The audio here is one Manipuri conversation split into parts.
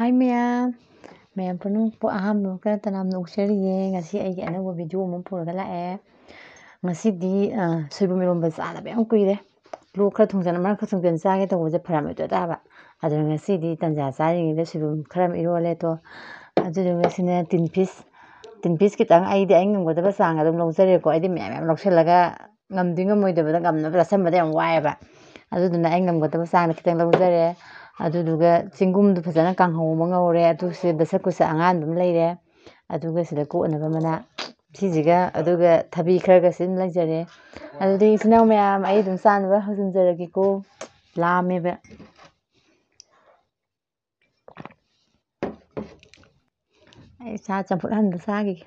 Hi ma'am ꯄꯨꯝꯅꯃꯛꯄꯨ ꯑꯍꯥꯟꯕ ꯇꯅꯥꯝꯅ ꯑꯣꯛꯆꯔꯤꯌꯦ ꯉꯁꯤ ꯑꯩꯒꯤ ꯑꯅꯧꯕ ꯚꯤꯗꯤꯑꯣ ꯑꯃ ꯄꯨꯔꯒ ꯂꯥꯛꯑꯦ ꯉꯁꯤꯗꯤ ꯁꯣꯏꯕꯨꯝ ꯏꯔꯣꯝꯕ ꯆꯥꯗꯕ ꯌꯥꯝ ꯀꯨꯏꯔꯦ ꯂꯣꯛ ꯈꯔ ꯊꯨꯡꯖꯟ ꯃꯔꯛ ꯈꯔ ꯊꯨꯡꯖꯟ ꯆꯥꯒꯦ ꯇꯧꯕꯁꯦ ꯐꯔꯛ ꯇꯥꯕ ꯑꯗꯨꯅ ꯉꯁꯤꯗꯤ ꯇꯟꯖꯥ ꯆꯥꯔꯤꯉꯩꯗ ꯁꯣꯏꯕꯨꯝ ꯈꯔ ꯑꯃ ꯏꯔꯣꯜꯂꯦ ꯑꯗꯨꯗꯨꯒ ꯁꯤꯅ ꯇꯤꯟ ꯄꯤꯁ ꯈꯤꯇꯪ ꯑꯩ ꯉꯝꯒꯗꯕ ꯆꯥꯡ ꯑꯗꯨꯝ ꯂꯧꯖꯔꯦꯀꯣ ꯑꯩꯗꯤ ꯃꯌꯥꯝ ꯂꯧꯁꯤꯜꯂꯒ ꯉꯝꯃꯣꯏꯗꯕꯗ ꯉꯝꯅꯕ ꯆꯥꯁꯟꯕꯗ ꯌꯥꯝ ꯋꯥꯏꯑꯦꯕ ꯑꯗꯨꯗꯨꯅ ꯑꯩ ꯉꯝꯒꯗꯕ ꯆꯥꯡꯗ ꯈꯤꯇꯪ ꯂꯧꯖꯔꯦ ꯑꯗꯨꯗꯨꯒ ꯆꯦꯡꯒꯨꯝꯗꯨ ꯐꯖꯅ ꯀꯥꯡꯍꯧ ꯑꯃ ꯉꯧꯔꯦ ꯑꯗꯨ ꯁꯤꯗ ꯗꯁꯀꯨꯁ ꯑꯉꯥꯟꯕ ꯑꯃ ꯂꯩꯔꯦ ꯑꯗꯨꯒ ꯁꯤꯗ ꯀꯣꯠꯅꯕ ꯃꯅꯥ ꯁꯤꯁꯤꯒ ꯑꯗꯨꯒ ꯊꯕꯤ ꯈꯔꯒꯁꯤ ꯑꯗꯨꯝ ꯂꯩꯖꯔꯦ ꯑꯗꯨꯗꯤ ꯏꯆꯤꯟ ꯏꯅꯥꯎ ꯃꯌꯥꯝ ꯑꯩ ꯑꯗꯨꯝ ꯆꯥꯅꯕ ꯍꯧꯖꯤꯟꯖꯔꯒꯦꯀꯣ ꯂꯥꯝꯃꯦꯕ ꯑꯩ ꯆꯝꯐꯨꯠ ꯍꯟꯕ ꯆꯥꯈꯤꯒꯦ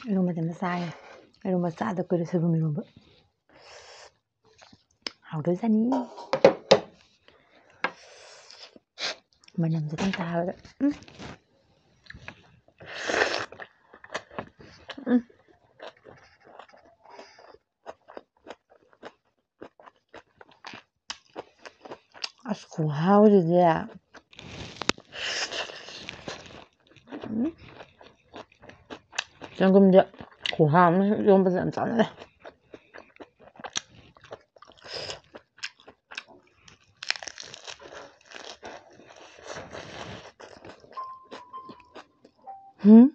이런거 좀 싸요. 이런 거 싸도 끓여 소금 이런 거. 하우르자니. 만남도 다 하우르. 아스고 하우르지야. 지금 이제 고함 이런 거좀 짠해. 응?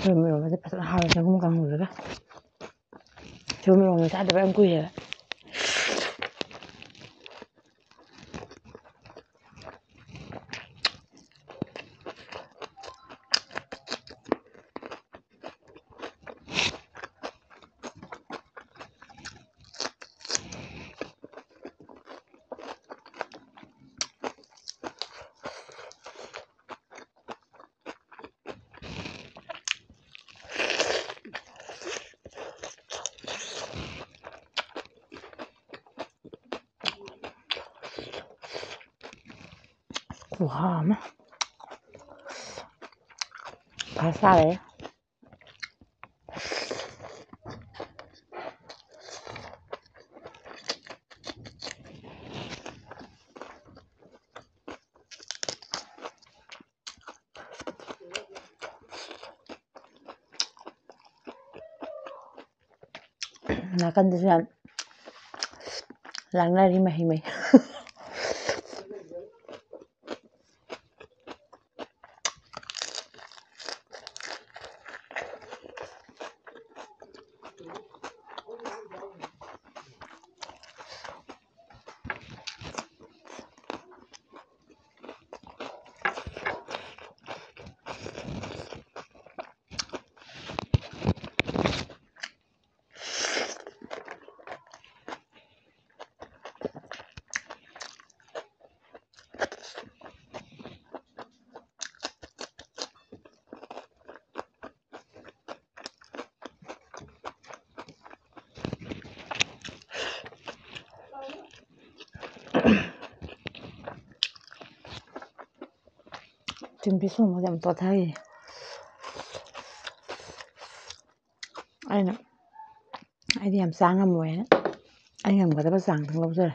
조미 이런 거 뺏어 하루 종일 강물이라. 조미 이런 거 사도 안 구해. 고함. 바싸네. 나간데서 랑나리 마히마히. 지금 비싸면 좀 더 타기. ꯑꯩꯗꯤ ꯌꯥꯝ ꯆꯥ ꯉꯝꯃꯣꯏꯅ ꯑꯩ ꯉꯝꯒꯗꯕ ꯆꯥꯡꯗꯪ ꯂꯧꯖꯔꯦ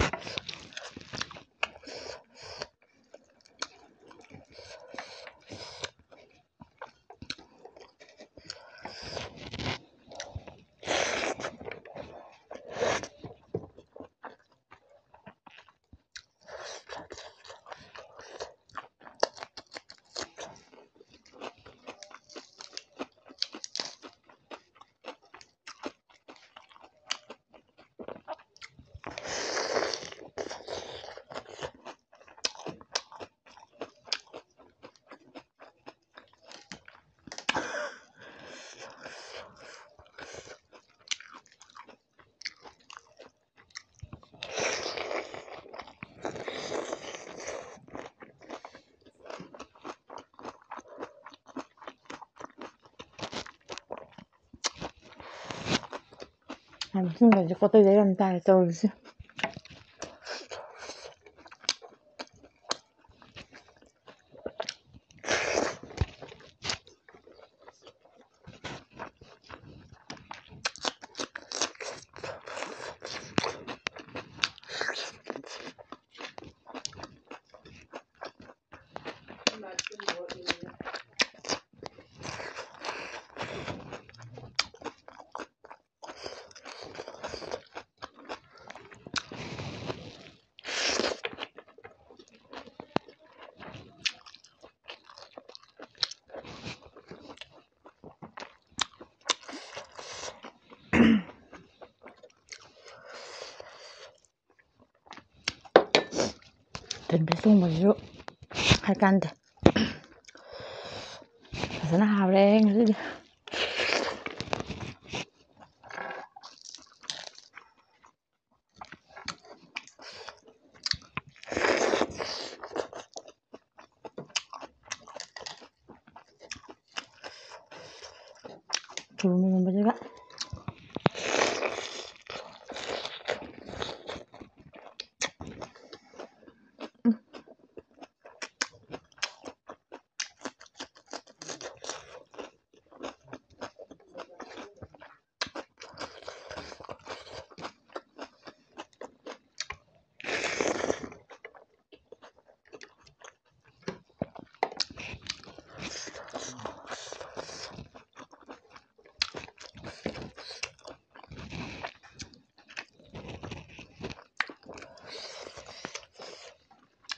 ꯃꯁꯤꯡꯒꯁꯦ ꯄꯣꯠꯇꯩ ꯌꯥꯝ ꯇꯥꯔꯦ ꯇꯧꯔꯤꯁꯦ ꯇꯤꯟꯕꯤ ꯆꯣꯡꯕꯁꯤꯁꯨ ꯍꯥꯏꯀꯥꯟꯗꯦ ꯐꯖꯅ ꯍꯥꯎꯔꯦ ꯉꯁꯤꯗꯤ ꯁꯣꯏꯕꯨꯝ ꯏꯔꯣꯟꯕꯁꯤꯒ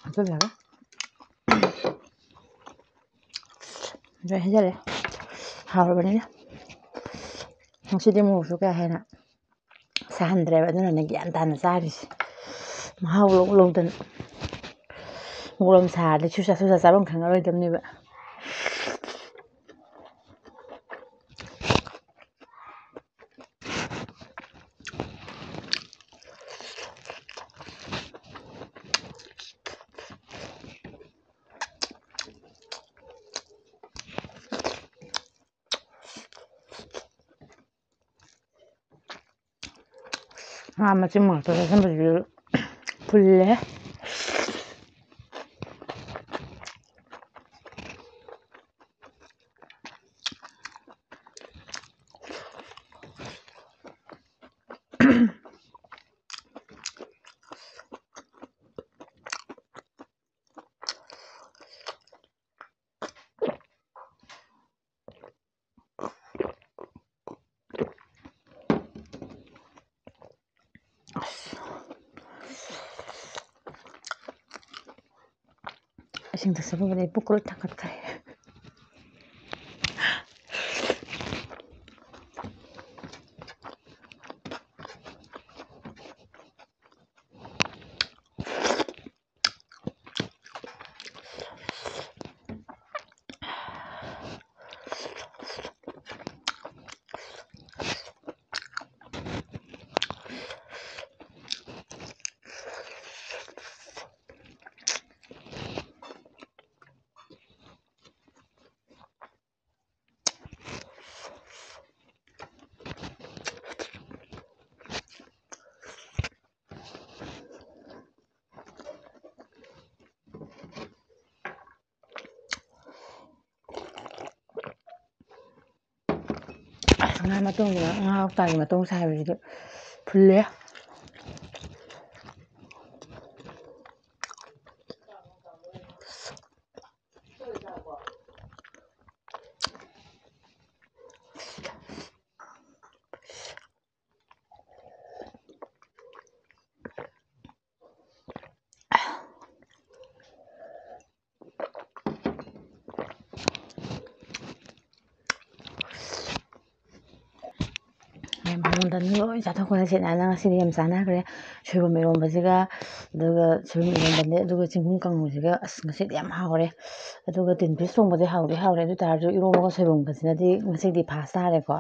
ꯍꯥꯞꯆꯤꯜꯂꯒ ꯑꯗꯨ ꯍꯩꯖꯤꯜꯂꯦ ꯍꯥꯎꯔꯕꯅꯤꯅ ꯉꯁꯤꯗꯤ ꯃꯣꯔꯣꯛꯁꯨ ꯀꯌꯥ ꯍꯦꯟꯅ ꯁꯥꯍꯟꯗ꯭ꯔꯦꯕ ꯑꯗꯨꯅꯅꯦ ꯒ꯭ꯌꯥꯟ ꯇꯥꯅ ꯆꯥꯔꯤꯁꯦ ꯃꯍꯥꯎ ꯂꯧꯗꯅ ꯃꯣꯔꯣꯛ ꯌꯥꯝ ꯁꯥꯔꯗꯤ ꯁꯨꯁꯥ ꯆꯥꯐꯝ ꯈꯪꯉꯔꯣꯏꯗꯕꯅꯦꯕ ꯃꯆꯤꯟ ꯃꯛꯇ ꯆꯥꯁꯟꯕꯁꯤꯁꯨ ꯐꯨꯜꯂꯦ ꯏꯁꯤꯡ ꯊꯛꯆꯜꯂꯨꯕꯗꯩ ꯄꯨꯛꯀ ꯂꯣꯏ ꯊꯥꯡꯒꯠꯈ꯭ꯔꯦ ꯉꯥ ꯃꯇꯨꯡꯁꯤꯗ ꯉꯥ ꯀꯧꯇꯥꯒꯤ ꯃꯇꯨꯡ ꯁꯥꯏꯕꯁꯤꯗꯤ ꯐꯨꯜꯂꯦ ꯃꯉꯣꯟꯗꯅ ꯂꯣꯏ ꯆꯥꯊꯣꯛꯈ꯭ꯔꯦ ꯁꯦꯠꯅꯥꯏꯅ ꯉꯁꯤꯗꯤ ꯌꯥꯝ ꯆꯥꯟꯅꯈ꯭ꯔꯦ ꯁꯣꯏꯕꯨꯝ ꯏꯔꯣꯟꯕꯁꯤꯒ ꯑꯗꯨꯒ ꯁꯣꯏꯕꯨꯝ ꯏꯔꯣꯟꯕꯅꯦ ꯑꯗꯨꯒ ꯆꯦꯡꯒꯨꯝ ꯀꯥꯡꯍꯧꯁꯤꯒ ꯑꯁ ꯉꯁꯤꯗꯤ ꯌꯥꯝ ꯍꯥꯎꯔꯦ ꯑꯗꯨꯒ ꯇꯤꯟ ꯐꯤꯁ ꯊꯣꯡꯕꯁꯦ ꯍꯥꯎꯗꯤ ꯍꯥꯎꯔꯦ ꯑꯗꯨ ꯇꯥꯔꯁꯨ ꯏꯔꯣꯟꯕꯒ ꯁꯣꯏꯕꯨꯝꯒꯁꯤꯅꯗꯤ ꯉꯁꯤꯗꯤ ꯐꯥꯁ ꯇꯥꯔꯦꯀꯣ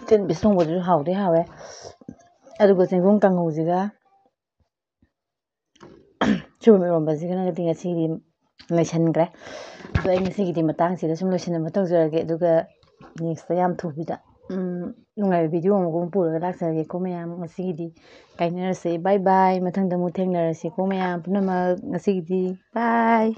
ꯇꯤꯟ ꯐꯤꯁ ꯊꯣꯡꯕꯗꯨꯁꯨ ꯍꯥꯎꯗꯤ ꯍꯥꯎꯋꯦ ꯑꯗꯨꯒ ꯆꯦꯡꯒꯨꯝ ꯀꯥꯡꯍꯧꯁꯤꯒ ꯁꯣꯏꯕꯨꯝ ꯏꯔꯣꯟꯕꯁꯤꯒꯅꯗꯤ ꯉꯁꯤꯗꯤ ꯂꯣꯏꯁꯤꯟꯈ꯭ꯔꯦ ꯑꯗꯣ ꯑꯩ ꯉꯁꯤꯒꯤꯗꯤ ꯃꯇꯥꯡꯁꯤꯗ ꯁꯨꯝ ꯂꯣꯏꯁꯤꯟꯅꯕ ꯇꯧꯖꯔꯒꯦ ꯑꯗꯨꯒ ꯅꯦꯛꯁꯇ ꯌꯥꯝ ꯊꯨꯕꯤꯗ ꯅꯨꯡꯉꯥꯏꯕ ꯚꯤꯗꯤꯑꯣ ꯑꯃꯒꯨꯝ ꯄꯨꯔꯒ ꯂꯥꯛꯆꯔꯒꯦꯀꯣ ꯃꯌꯥꯝ ꯉꯁꯤꯒꯤꯗꯤ ꯀꯥꯏꯅꯔꯁꯦ ꯕꯥꯏ ꯕꯥꯏ ꯃꯊꯪꯗ ꯑꯃꯨꯛ ꯊꯦꯡꯅꯔꯁꯤꯀꯣ ꯃꯌꯥꯝ ꯄꯨꯝꯅꯃꯛ ꯉꯁꯤꯒꯤꯗꯤ ꯕꯥꯏ